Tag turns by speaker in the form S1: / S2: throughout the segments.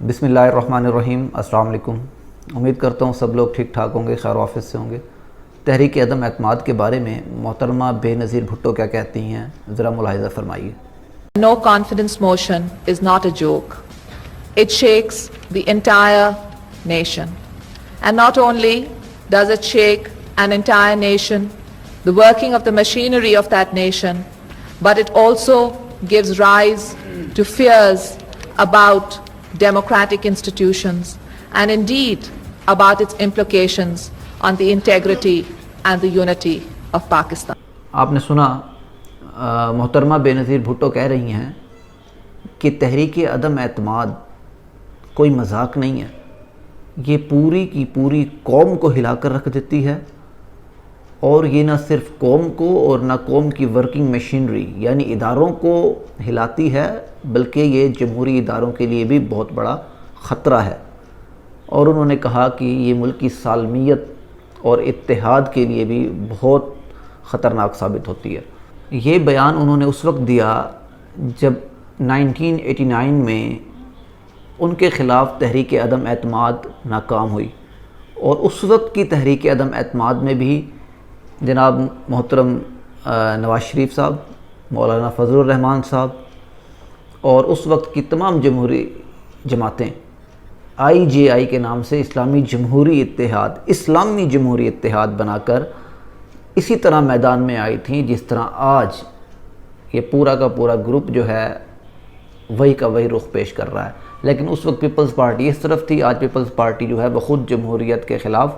S1: بسم اللہ الرحمن الرحیم۔ السلام علیکم۔ امید کرتا ہوں سب لوگ ٹھیک ٹھاک ہوں گے، خیر و عافیت سے ہوں گے۔ تحریک عدم اعتماد کے بارے میں محترمہ بے نظیر بھٹو کیا کہتی ہیں، ذرا ملاحظہ فرمائیے۔
S2: No confidence motion is not a joke. It shakes the entire nation. And not only does it shake an entire nation, the working of the machinery of that nation, but it also gives rise to fears about democratic institutions and indeed about its implications on the integrity and the unity of Pakistan.
S1: آپ نے سنا محترمہ بے نظیر بھٹو کہہ رہی ہیں کہ تحریک عدم اعتماد کوئی مذاق نہیں ہے، یہ پوری کی پوری قوم کو ہلا کر رکھ دیتی ہے، اور یہ نہ صرف قوم کو اور نہ قوم کی ورکنگ مشینری یعنی اداروں کو ہلاتی ہے، بلکہ یہ جمہوری اداروں کے لیے بھی بہت بڑا خطرہ ہے۔ اور انہوں نے کہا کہ یہ ملک کی سالمیت اور اتحاد کے لیے بھی بہت خطرناک ثابت ہوتی ہے۔ یہ بیان انہوں نے اس وقت دیا جب 1989 میں ان کے خلاف تحریک عدم اعتماد ناکام ہوئی، اور اس وقت کی تحریک عدم اعتماد میں بھی جناب محترم نواز شریف صاحب، مولانا فضل الرحمان صاحب اور اس وقت کی تمام جمہوری جماعتیں IJI کے نام سے اسلامی جمہوری اتحاد بنا کر اسی طرح میدان میں آئی تھیں جس طرح آج یہ پورا کا پورا گروپ جو ہے وہی کا وہی رخ پیش کر رہا ہے۔ لیکن اس وقت پیپلز پارٹی اس طرف تھی، آج پیپلز پارٹی جو ہے وہ خود جمہوریت کے خلاف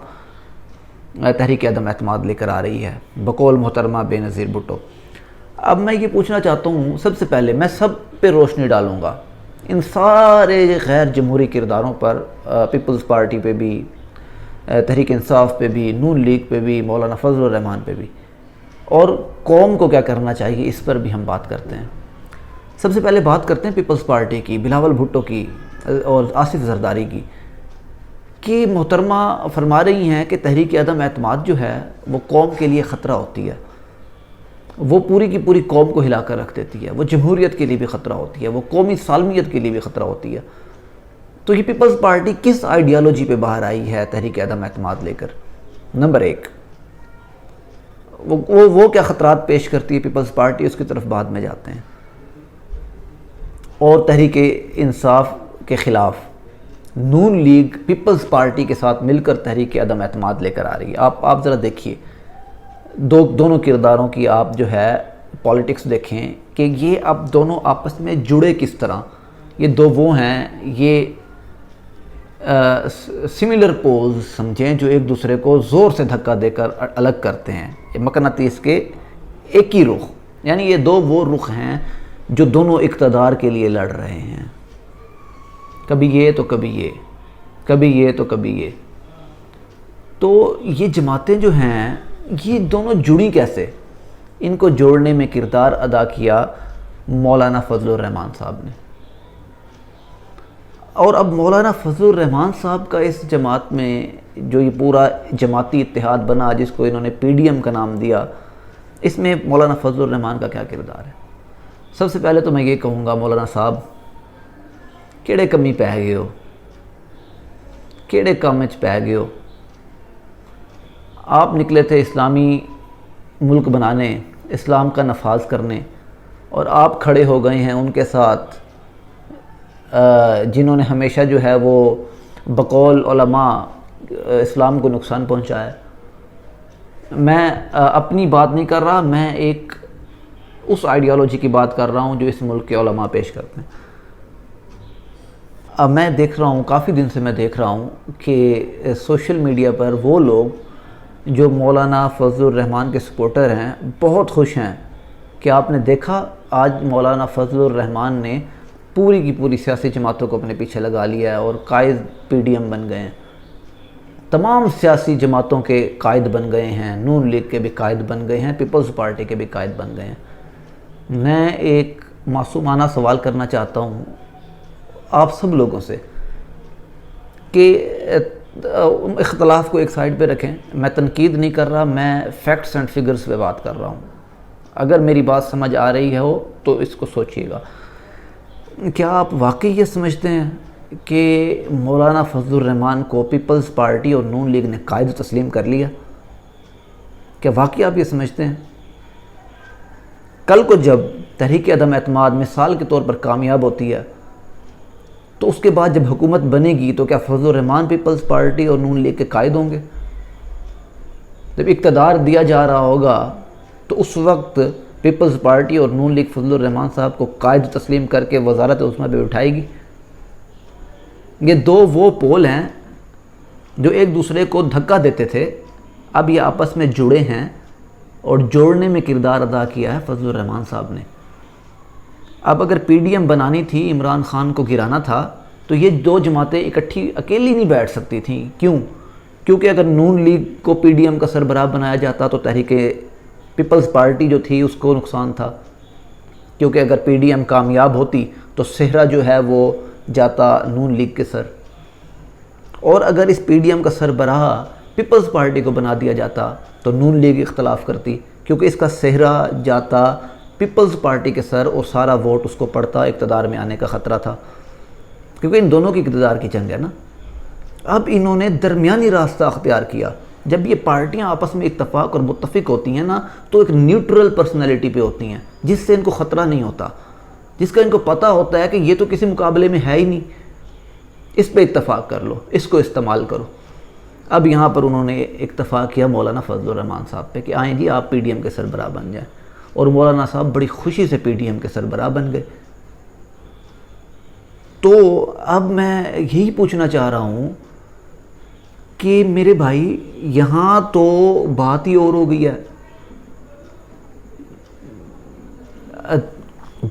S1: تحریک عدم اعتماد لے کر آ رہی ہے بقول محترمہ بے نظیر بھٹو۔ اب میں یہ پوچھنا چاہتا ہوں، سب سے پہلے میں سب پہ روشنی ڈالوں گا، ان سارے غیر جمہوری کرداروں پر، پیپلز پارٹی پہ بھی، تحریک انصاف پہ بھی، نون لیگ پہ بھی، مولانا فضل الرحمان پہ بھی، اور قوم کو کیا کرنا چاہیے اس پر بھی ہم بات کرتے ہیں۔ سب سے پہلے بات کرتے ہیں پیپلز پارٹی کی، بلاول بھٹو کی اور آصف زرداری کی، کہ محترمہ فرما رہی ہیں کہ تحریک عدم اعتماد جو ہے وہ قوم کے لیے خطرہ ہوتی ہے، وہ پوری کی پوری قوم کو ہلا کر رکھ دیتی ہے، وہ جمہوریت کے لیے بھی خطرہ ہوتی ہے، وہ قومی سالمیت کے لیے بھی خطرہ ہوتی ہے۔ تو یہ پیپلز پارٹی کس آئیڈیالوجی پہ باہر آئی ہے تحریک عدم اعتماد لے کر؟ نمبر ایک، وہ کیا خطرات پیش کرتی ہے پیپلز پارٹی، اس کی طرف بعد میں جاتے ہیں۔ اور تحریک انصاف کے خلاف نون لیگ پیپلز پارٹی کے ساتھ مل کر تحریک عدم اعتماد لے کر آ رہی ہے۔ آپ ذرا دیکھیے دونوں کرداروں کی، آپ جو ہے پولیٹکس دیکھیں کہ یہ اب دونوں آپس میں جڑے کس طرح۔ یہ دو وہ ہیں، یہ سملر پولز سمجھیں جو ایک دوسرے کو زور سے دھکا دے کر الگ کرتے ہیں، یہ مقناطیس کے ایک ہی رخ، یعنی یہ دو وہ رخ ہیں جو دونوں اقتدار کے لیے لڑ رہے ہیں، کبھی یہ تو کبھی یہ، کبھی یہ تو کبھی یہ۔ تو یہ جماعتیں جو ہیں یہ دونوں جڑی کیسے؟ ان کو جوڑنے میں کردار ادا کیا مولانا فضل الرحمان صاحب نے۔ اور اب مولانا فضل الرحمان صاحب کا اس جماعت میں جو یہ پورا جماعتی اتحاد بنا، جس کو انہوں نے PDM کا نام دیا، اس میں مولانا فضل الرحمان کا کیا کردار ہے؟ سب سے پہلے تو میں یہ کہوں گا، مولانا صاحب کیڑے کمی پہ گئے ہو، کیڑے کام وچ پہ گئے ہو۔ آپ نکلے تھے اسلامی ملک بنانے، اسلام کا نفاذ کرنے، اور آپ کھڑے ہو گئے ہیں ان کے ساتھ جنہوں نے ہمیشہ جو ہے وہ بقول علماء اسلام کو نقصان پہنچایا ہے۔ میں اپنی بات نہیں کر رہا، میں ایک اس آئیڈیالوجی کی بات کر رہا ہوں جو اس ملک کے علماء پیش کرتے ہیں۔ اب میں دیکھ رہا ہوں، کافی دن سے میں دیکھ رہا ہوں کہ سوشل میڈیا پر وہ لوگ جو مولانا فضل الرحمان کے سپورٹر ہیں بہت خوش ہیں کہ آپ نے دیکھا آج مولانا فضل الرحمان نے پوری کی پوری سیاسی جماعتوں کو اپنے پیچھے لگا لیا ہے اور قائد PDM بن گئے ہیں، تمام سیاسی جماعتوں کے قائد بن گئے ہیں، نون لیگ کے بھی قائد بن گئے ہیں، پیپلز پارٹی کے بھی قائد بن گئے ہیں۔ میں ایک معصومانہ سوال کرنا چاہتا ہوں آپ سب لوگوں سے کہ اختلاف کو ایک سائڈ پہ رکھیں، میں تنقید نہیں کر رہا، میں فیکٹس اینڈ فگرز پہ بات کر رہا ہوں۔ اگر میری بات سمجھ آ رہی ہو تو اس کو سوچیے گا۔ کیا آپ واقعی یہ سمجھتے ہیں کہ مولانا فضل الرحمان کو پیپلز پارٹی اور نون لیگ نے قائد تسلیم کر لیا؟ کیا واقعی آپ یہ سمجھتے ہیں؟ کل کو جب تحریک عدم اعتماد مثال کے طور پر کامیاب ہوتی ہے تو اس کے بعد جب حکومت بنے گی تو کیا فضل الرحمان پیپلز پارٹی اور نون لیگ کے قائد ہوں گے؟ جب اقتدار دیا جا رہا ہوگا تو اس وقت پیپلز پارٹی اور نون لیگ فضل الرحمان صاحب کو قائد تسلیم کر کے وزارت عظمیٰ پہ اٹھائے گی۔ یہ دو وہ پول ہیں جو ایک دوسرے کو دھکا دیتے تھے، اب یہ آپس میں جڑے ہیں اور جوڑنے میں کردار ادا کیا ہے فضل الرحمان صاحب نے۔ اب اگر پی ڈی ایم بنانی تھی، عمران خان کو گرانا تھا، تو یہ دو جماعتیں اکٹھی اکیلی نہیں بیٹھ سکتی تھیں۔ کیوں؟ کیونکہ اگر نون لیگ کو پی ڈی ایم کا سربراہ بنایا جاتا تو تحریک پیپلز پارٹی جو تھی اس کو نقصان تھا، کیونکہ اگر پی ڈی ایم کامیاب ہوتی تو صحرا جو ہے وہ جاتا نون لیگ کے سر، اور اگر اس پی ڈی ایم کا سربراہ پیپلز پارٹی کو بنا دیا جاتا تو نون لیگ اختلاف کرتی، کیونکہ اس کا صحرا جاتا پیپلز پارٹی کے سر اور سارا ووٹ اس کو پڑتا، اقتدار میں آنے کا خطرہ تھا، کیونکہ ان دونوں کی اقتدار کی جنگ ہے نا۔ اب انہوں نے درمیانی راستہ اختیار کیا۔ جب یہ پارٹیاں آپس میں اتفاق اور متفق ہوتی ہیں نا تو ایک نیوٹرل پرسنالٹی پہ ہوتی ہیں، جس سے ان کو خطرہ نہیں ہوتا، جس کا ان کو پتہ ہوتا ہے کہ یہ تو کسی مقابلے میں ہے ہی نہیں، اس پہ اتفاق کر لو، اس کو استعمال کرو۔ اب یہاں پر انہوں نے اتفاق کیا مولانا فضل الرحمان صاحب پہ کہ آئیں جی آپ پی ڈی ایم کے سربراہ بن جائیں، اور مولانا صاحب بڑی خوشی سے پی ڈی ایم کے سربراہ بن گئے۔ تو اب میں یہی پوچھنا چاہ رہا ہوں کہ میرے بھائی یہاں تو بات ہی اور ہو گئی ہے۔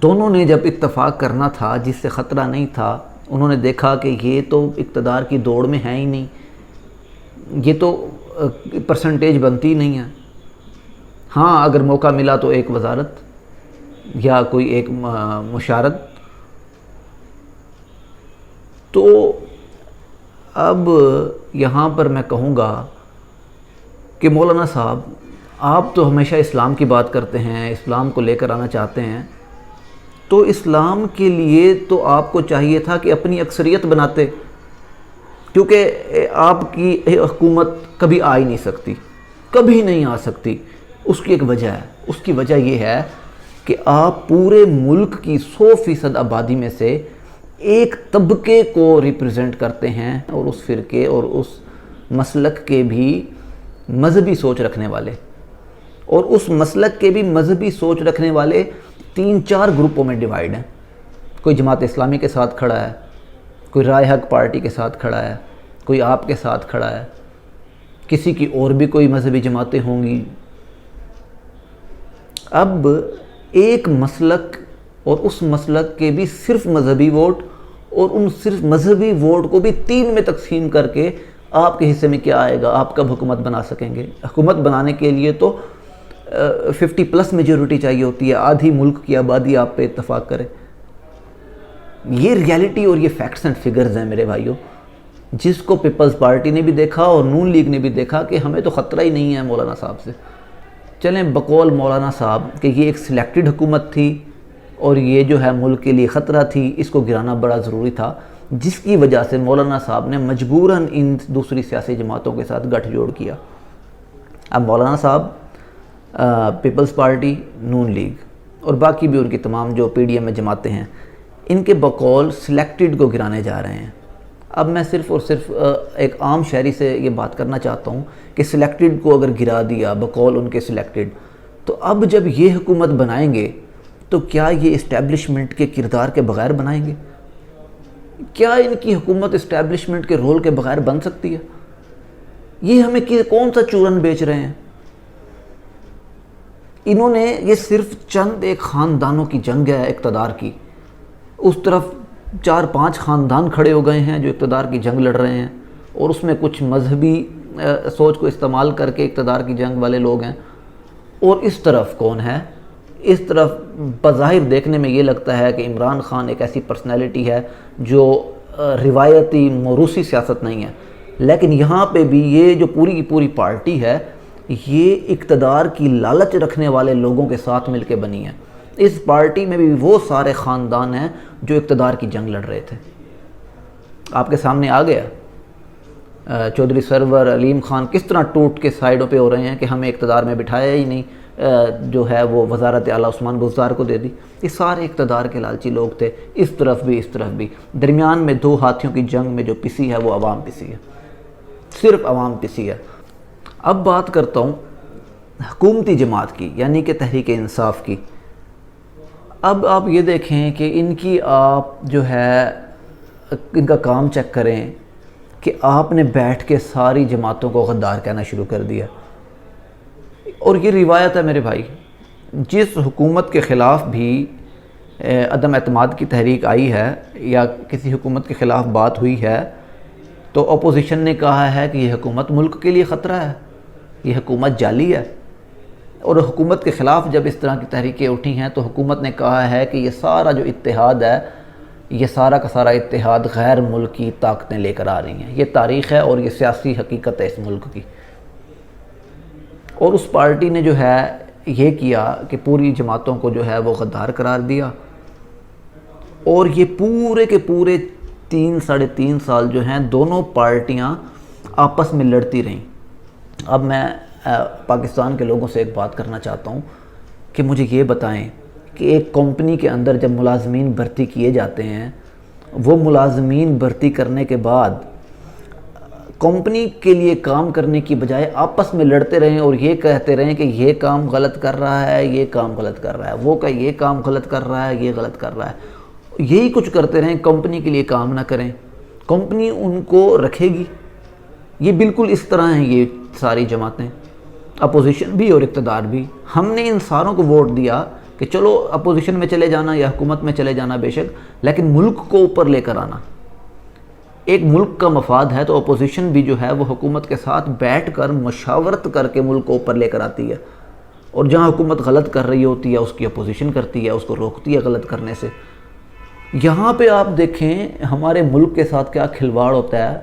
S1: دونوں نے جب اتفاق کرنا تھا جس سے خطرہ نہیں تھا، انہوں نے دیکھا کہ یہ تو اقتدار کی دوڑ میں ہے ہی نہیں، یہ تو پرسنٹیج بنتی نہیں ہے۔ ہاں اگر موقع ملا تو ایک وزارت یا کوئی ایک مشارت۔ تو اب یہاں پر میں کہوں گا کہ مولانا صاحب آپ تو ہمیشہ اسلام کی بات کرتے ہیں، اسلام کو لے کر آنا چاہتے ہیں، تو اسلام کے لیے تو آپ کو چاہیے تھا کہ اپنی اکثریت بناتے، کیونکہ آپ کی حکومت کبھی آ ہی نہیں سکتی، کبھی نہیں آ سکتی۔ اس کی ایک وجہ ہے، اس کی وجہ یہ ہے کہ آپ پورے ملک کی 100% آبادی میں سے ایک طبقے کو ریپرزینٹ کرتے ہیں، اور اس فرقے اور اس مسلک کے بھی مذہبی سوچ رکھنے والے، اور اس مسلک کے بھی مذہبی سوچ رکھنے والے 3-4 گروپوں میں ڈیوائیڈ ہیں۔ کوئی جماعت اسلامی کے ساتھ کھڑا ہے، کوئی رائے حق پارٹی کے ساتھ کھڑا ہے، کوئی آپ کے ساتھ کھڑا ہے، کسی کی اور بھی کوئی مذہبی جماعتیں ہوں گی۔ اب ایک مسلک اور اس مسلک کے بھی صرف مذہبی ووٹ، اور ان صرف مذہبی ووٹ کو بھی 3 میں تقسیم کر کے آپ کے حصے میں کیا آئے گا؟ آپ کب حکومت بنا سکیں گے؟ حکومت بنانے کے لیے تو 50+ میجورٹی چاہیے ہوتی ہے، آدھی ملک کی آبادی آپ پہ اتفاق کرے۔ یہ ریالٹی اور یہ فیکٹس اینڈ فگرز ہیں میرے بھائیوں، جس کو پیپلز پارٹی نے بھی دیکھا اور نون لیگ نے بھی دیکھا کہ ہمیں تو خطرہ ہی نہیں ہے مولانا صاحب سے۔ چلیں بقول مولانا صاحب کہ یہ ایک سلیکٹڈ حکومت تھی اور یہ جو ہے ملک کے لیے خطرہ تھی، اس کو گرانا بڑا ضروری تھا، جس کی وجہ سے مولانا صاحب نے مجبوراً ان دوسری سیاسی جماعتوں کے ساتھ گٹھ جوڑ کیا۔ اب مولانا صاحب پیپلز پارٹی، نون لیگ اور باقی بھی ان کی تمام جو پی ڈی ایم میں جماعتیں ہیں، ان کے بقول سلیکٹڈ کو گرانے جا رہے ہیں۔ اب میں صرف اور صرف ایک عام شہری سے یہ بات کرنا چاہتا ہوں کہ سلیکٹڈ کو اگر گرا دیا بقول ان کے سلیکٹڈ، تو اب جب یہ حکومت بنائیں گے تو کیا یہ اسٹیبلشمنٹ کے کردار کے بغیر بنائیں گے؟ کیا ان کی حکومت اسٹیبلشمنٹ کے رول کے بغیر بن سکتی ہے؟ یہ ہمیں کون سا چورن بیچ رہے ہیں؟ انہوں نے یہ صرف چند ایک خاندانوں کی جنگ ہے اقتدار کی، اس طرف 4-5 خاندان کھڑے ہو گئے ہیں جو اقتدار کی جنگ لڑ رہے ہیں، اور اس میں کچھ مذہبی سوچ کو استعمال کر کے اقتدار کی جنگ والے لوگ ہیں، اور اس طرف کون ہے؟ اس طرف بظاہر دیکھنے میں یہ لگتا ہے کہ عمران خان ایک ایسی پرسنالٹی ہے جو روایتی موروثی سیاست نہیں ہے، لیکن یہاں پہ بھی یہ جو پوری کی پوری پارٹی ہے یہ اقتدار کی لالچ رکھنے والے لوگوں کے ساتھ مل کے بنی ہے۔ اس پارٹی میں بھی وہ سارے خاندان ہیں جو اقتدار کی جنگ لڑ رہے تھے۔ آپ کے سامنے آ گیا چودھری سرور علیم خان کس طرح ٹوٹ کے سائیڈوں پہ ہو رہے ہیں کہ ہمیں اقتدار میں بٹھایا ہی نہیں، جو ہے وہ وزارت اعلیٰ عثمان بزدار کو دے دی۔ یہ سارے اقتدار کے لالچی لوگ تھے، اس طرف بھی اس طرف بھی۔ درمیان میں دو ہاتھیوں کی جنگ میں جو پسی ہے وہ عوام پسی ہے، صرف عوام پسی ہے۔ اب بات کرتا ہوں حکومتی جماعت کی، یعنی کہ تحریک انصاف کی۔ اب آپ یہ دیکھیں کہ ان کی آپ جو ہے ان کا کام چیک کریں کہ آپ نے بیٹھ کے ساری جماعتوں کو غدار کہنا شروع کر دیا۔ اور یہ روایت ہے میرے بھائی، جس حکومت کے خلاف بھی عدم اعتماد کی تحریک آئی ہے یا کسی حکومت کے خلاف بات ہوئی ہے تو اپوزیشن نے کہا ہے کہ یہ حکومت ملک کے لیے خطرہ ہے، یہ حکومت جعلی ہے۔ اور حکومت کے خلاف جب اس طرح کی تحریکیں اٹھی ہیں تو حکومت نے کہا ہے کہ یہ سارا جو اتحاد ہے، یہ سارا کا سارا اتحاد غیر ملکی طاقتیں لے کر آ رہی ہیں۔ یہ تاریخ ہے اور یہ سیاسی حقیقت ہے اس ملک کی۔ اور اس پارٹی نے جو ہے یہ کیا کہ پوری جماعتوں کو جو ہے وہ غدار قرار دیا، اور یہ پورے کے پورے 3-3.5 سال جو ہیں دونوں پارٹیاں آپس میں لڑتی رہیں۔ اب میں پاکستان کے لوگوں سے ایک بات کرنا چاہتا ہوں کہ مجھے یہ بتائیں کہ ایک کمپنی کے اندر جب ملازمین بھرتی کیے جاتے ہیں، وہ ملازمین بھرتی کرنے کے بعد کمپنی کے لیے کام کرنے کی بجائے آپس میں لڑتے رہیں اور یہ کہتے رہیں کہ یہ کام غلط کر رہا ہے، یہ کام غلط کر رہا ہے، وہ کہ یہ کام غلط کر رہا ہے، یہ غلط کر رہا ہے، یہی کچھ کرتے رہیں، کمپنی کے لیے کام نہ کریں، کمپنی ان کو رکھے گی؟ یہ بالکل اس طرح ہیں یہ ساری جماعتیں، اپوزیشن بھی اور اقتدار بھی۔ ہم نے ان ساروں کو ووٹ دیا کہ چلو اپوزیشن میں چلے جانا یا حکومت میں چلے جانا بے شک، لیکن ملک کو اوپر لے کر آنا۔ ایک ملک کا مفاد ہے تو اپوزیشن بھی جو ہے وہ حکومت کے ساتھ بیٹھ کر مشاورت کر کے ملک کو اوپر لے کر آتی ہے، اور جہاں حکومت غلط کر رہی ہوتی ہے اس کی اپوزیشن کرتی ہے، اس کو روکتی ہے غلط کرنے سے۔ یہاں پہ آپ دیکھیں ہمارے ملک کے ساتھ کیا کھلواڑ ہوتا ہے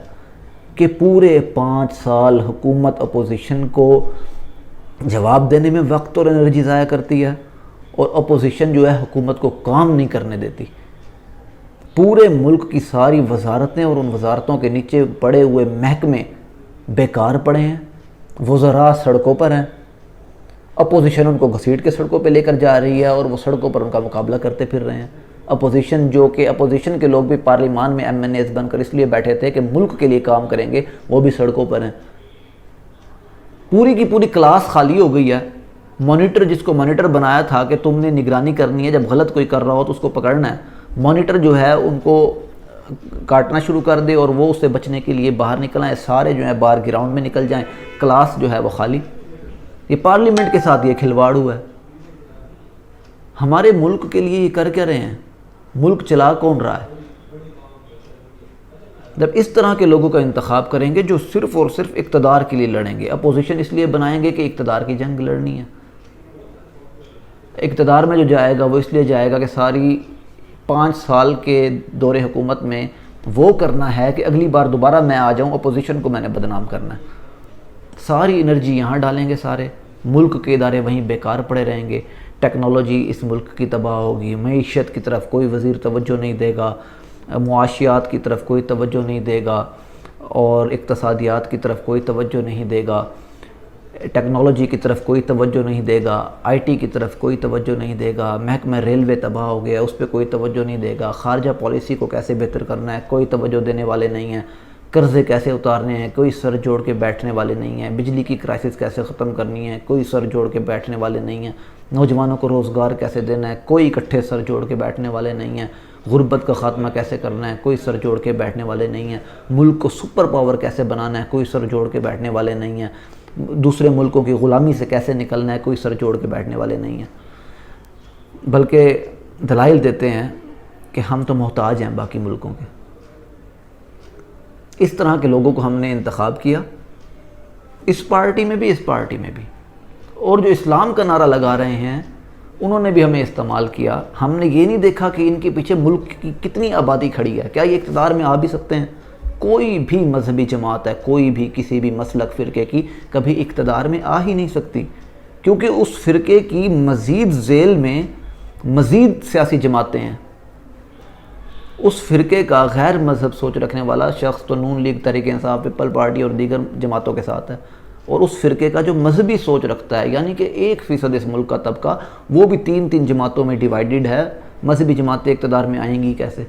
S1: کہ پورے 5 سال حکومت اپوزیشن کو جواب دینے میں وقت اور انرجی ضائع کرتی ہے، اور اپوزیشن جو ہے حکومت کو کام نہیں کرنے دیتی۔ پورے ملک کی ساری وزارتیں اور ان وزارتوں کے نیچے پڑے ہوئے محکمے بیکار پڑے ہیں، وزراء سڑکوں پر ہیں، اپوزیشن ان کو گھسیٹ کے سڑکوں پہ لے کر جا رہی ہے اور وہ سڑکوں پر ان کا مقابلہ کرتے پھر رہے ہیں۔ اپوزیشن جو کہ اپوزیشن کے لوگ بھی پارلیمان میں ایم این ایز بن کر اس لیے بیٹھے تھے کہ ملک کے لیے کام کریں گے، وہ بھی سڑکوں پر ہیں۔ پوری کی پوری کلاس خالی ہو گئی ہے۔ مانیٹر جس کو مانیٹر بنایا تھا کہ تم نے نگرانی کرنی ہے، جب غلط کوئی کر رہا ہو تو اس کو پکڑنا ہے، مانیٹر جو ہے ان کو کاٹنا شروع کر دے اور وہ اس سے بچنے کے لیے باہر نکل آئیں، سارے جو ہے باہر گراؤنڈ میں نکل جائیں، کلاس جو ہے وہ خالی۔ یہ پارلیمنٹ کے ساتھ یہ کھلواڑ ہوا ہے۔ ہمارے ملک کے لیے یہ کر کیا رہے ہیں؟ ملک چلا کون رہا ہے؟ جب اس طرح کے لوگوں کا انتخاب کریں گے جو صرف اور صرف اقتدار کے لیے لڑیں گے، اپوزیشن اس لیے بنائیں گے کہ اقتدار کی جنگ لڑنی ہے، اقتدار میں جو جائے گا وہ اس لیے جائے گا کہ ساری 5 سال کے دور حکومت میں وہ کرنا ہے کہ اگلی بار دوبارہ میں آ جاؤں، اپوزیشن کو میں نے بدنام کرنا ہے۔ ساری انرجی یہاں ڈالیں گے، سارے ملک کے ادارے وہیں بیکار پڑے رہیں گے، ٹیکنالوجی اس ملک کی تباہ ہوگی، معیشت کی طرف کوئی وزیر توجہ نہیں دے گا، معاشیات کی طرف کوئی توجہ نہیں دے گا، اور اقتصادیات کی طرف کوئی توجہ نہیں دے گا، ٹیکنالوجی کی طرف کوئی توجہ نہیں دے گا، آئی ٹی کی طرف کوئی توجہ نہیں دے گا، محکمہ ریلوے تباہ ہو گیا اس پہ کوئی توجہ نہیں دے گا، خارجہ پالیسی کو کیسے بہتر کرنا ہے کوئی توجہ دینے والے نہیں ہیں، قرضے کیسے اتارنے ہیں کوئی سر جوڑ کے بیٹھنے والے نہیں ہیں، بجلی کی کرائسس کیسے ختم کرنی ہے کوئی سر جوڑ کے بیٹھنے والے نہیں ہیں، نوجوانوں کو روزگار کیسے دینا ہے کوئی اکٹھے سر جوڑ کے بیٹھنے والے نہیں ہیں، غربت کا خاتمہ کیسے کرنا ہے کوئی سر جوڑ کے بیٹھنے والے نہیں ہیں، ملک کو سپر پاور کیسے بنانا ہے کوئی سر جوڑ کے بیٹھنے والے نہیں ہیں، دوسرے ملکوں کی غلامی سے کیسے نکلنا ہے کوئی سر جوڑ کے بیٹھنے والے نہیں ہیں، بلکہ دلائل دیتے ہیں کہ ہم تو محتاج ہیں باقی ملکوں کے۔ اس طرح کے لوگوں کو ہم نے انتخاب کیا، اس پارٹی میں بھی اس پارٹی میں بھی، اور جو اسلام کا نعرہ لگا رہے ہیں انہوں نے بھی ہمیں استعمال کیا۔ ہم نے یہ نہیں دیکھا کہ ان کے پیچھے ملک کی کتنی آبادی کھڑی ہے، کیا یہ اقتدار میں آ بھی سکتے ہیں؟ کوئی بھی مذہبی جماعت ہے، کوئی بھی کسی بھی مسلک فرقے کی کبھی اقتدار میں آ ہی نہیں سکتی، کیونکہ اس فرقے کی مزید ذیل میں مزید سیاسی جماعتیں ہیں، اس فرقے کا غیر مذہب سوچ رکھنے والا شخص تو نون league, Tehreek Insaf, people party اور دیگر جماعتوں کے ساتھ ہے، اور اس فرقے کا جو مذہبی سوچ رکھتا ہے، یعنی کہ 1% اس ملک کا طبقہ، وہ بھی 3 جماعتوں میں ڈیوائیڈڈ ہے۔ مذہبی جماعتیں اقتدار میں آئیں گی کیسے؟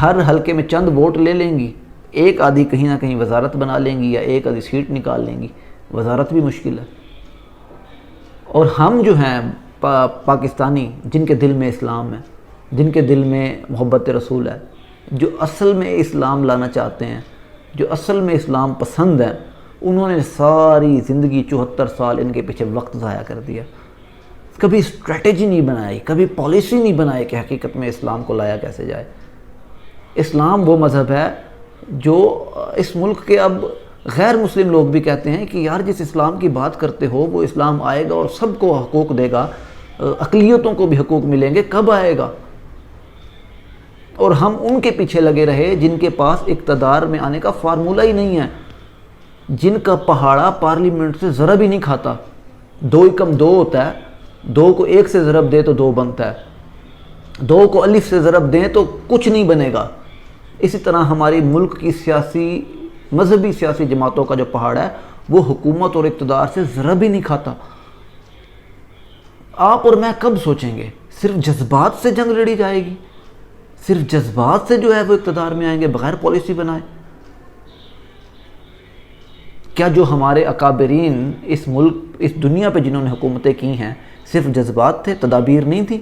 S1: ہر حلقے میں چند ووٹ لے لیں گی، ایک آدھی کہیں نہ کہیں وزارت بنا لیں گی یا ایک آدھی سیٹ نکال لیں گی، وزارت بھی مشکل ہے۔ اور ہم جو ہیں پاکستانی، جن کے دل میں اسلام ہے، جن کے دل میں محبت رسول ہے، جو اصل میں اسلام لانا چاہتے ہیں، جو اصل میں اسلام پسند ہیں، انہوں نے ساری زندگی 74 سال ان کے پیچھے وقت ضائع کر دیا، کبھی اسٹریٹجی نہیں بنائی، کبھی پالیسی نہیں بنائی کہ حقیقت میں اسلام کو لایا کیسے جائے۔ اسلام وہ مذہب ہے جو اس ملک کے اب غیر مسلم لوگ بھی کہتے ہیں کہ یار جس اسلام کی بات کرتے ہو وہ اسلام آئے گا اور سب کو حقوق دے گا، اقلیتوں کو بھی حقوق ملیں گے، کب آئے گا؟ اور ہم ان کے پیچھے لگے رہے جن کے پاس اقتدار میں آنے کا فارمولہ ہی نہیں ہے، جن کا پہاڑا پارلیمنٹ سے ضرب ہی نہیں کھاتا۔ 2 × 2 ہوتا ہے، 2 کو 1 سے ضرب دے تو 2 بنتا ہے، 2 کو الف سے ضرب دیں تو کچھ نہیں بنے گا۔ اسی طرح ہماری ملک کی مذہبی سیاسی جماعتوں کا جو پہاڑ ہے وہ حکومت اور اقتدار سے ضرب ہی نہیں کھاتا۔ آپ اور میں کب سوچیں گے؟ صرف جذبات سے جنگ لڑی جائے گی، صرف جذبات سے جو ہے وہ اقتدار میں آئیں گے بغیر پالیسی بنائے؟ کیا جو ہمارے اکابرین اس ملک، اس دنیا پہ جنہوں نے حکومتیں کی ہیں، صرف جذبات تھے، تدابیر نہیں تھی؟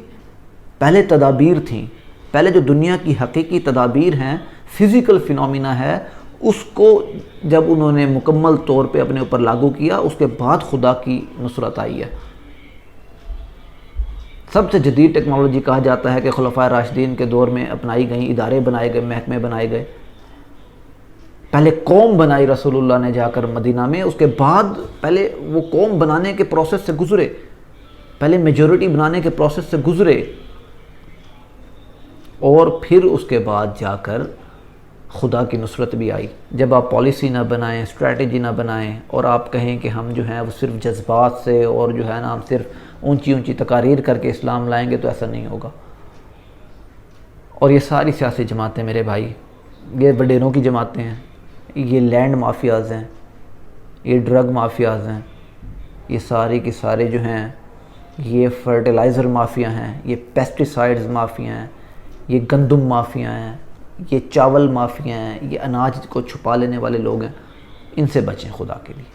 S1: پہلے تدابیر تھیں، پہلے جو دنیا کی حقیقی تدابیر ہیں، فزیکل فینومینا ہے، اس کو جب انہوں نے مکمل طور پہ اپنے اوپر لاگو کیا، اس کے بعد خدا کی نصرت آئی ہے۔ سب سے جدید ٹیکنالوجی کہا جاتا ہے کہ خلفائے راشدین کے دور میں اپنائی گئیں، ادارے بنائے گئے، محکمے بنائے گئے۔ پہلے قوم بنائی رسول اللہ نے جا کر مدینہ میں، اس کے بعد پہلے وہ قوم بنانے کے پروسیس سے گزرے، پہلے میجورٹی بنانے کے پروسیس سے گزرے، اور پھر اس کے بعد جا کر خدا کی نصرت بھی آئی۔ جب آپ پالیسی نہ بنائیں، اسٹریٹجی نہ بنائیں، اور آپ کہیں کہ ہم جو ہیں وہ صرف جذبات سے اور جو ہے نا ہم صرف اونچی تقاریر کر کے اسلام لائیں گے، تو ایسا نہیں ہوگا۔ اور یہ ساری سیاسی جماعتیں میرے بھائی، یہ وڈیروں کی جماعتیں ہیں، یہ لینڈ مافیاز ہیں، یہ ڈرگ مافیاز ہیں، یہ سارے کے سارے جو ہیں یہ فرٹیلائزر مافیا ہیں، یہ پیسٹیسائڈز مافیا ہیں، یہ گندم مافیا ہیں، یہ چاول مافیا ہیں، یہ اناج کو چھپا لینے والے لوگ ہیں۔ ان سے بچیں خدا کے لیے۔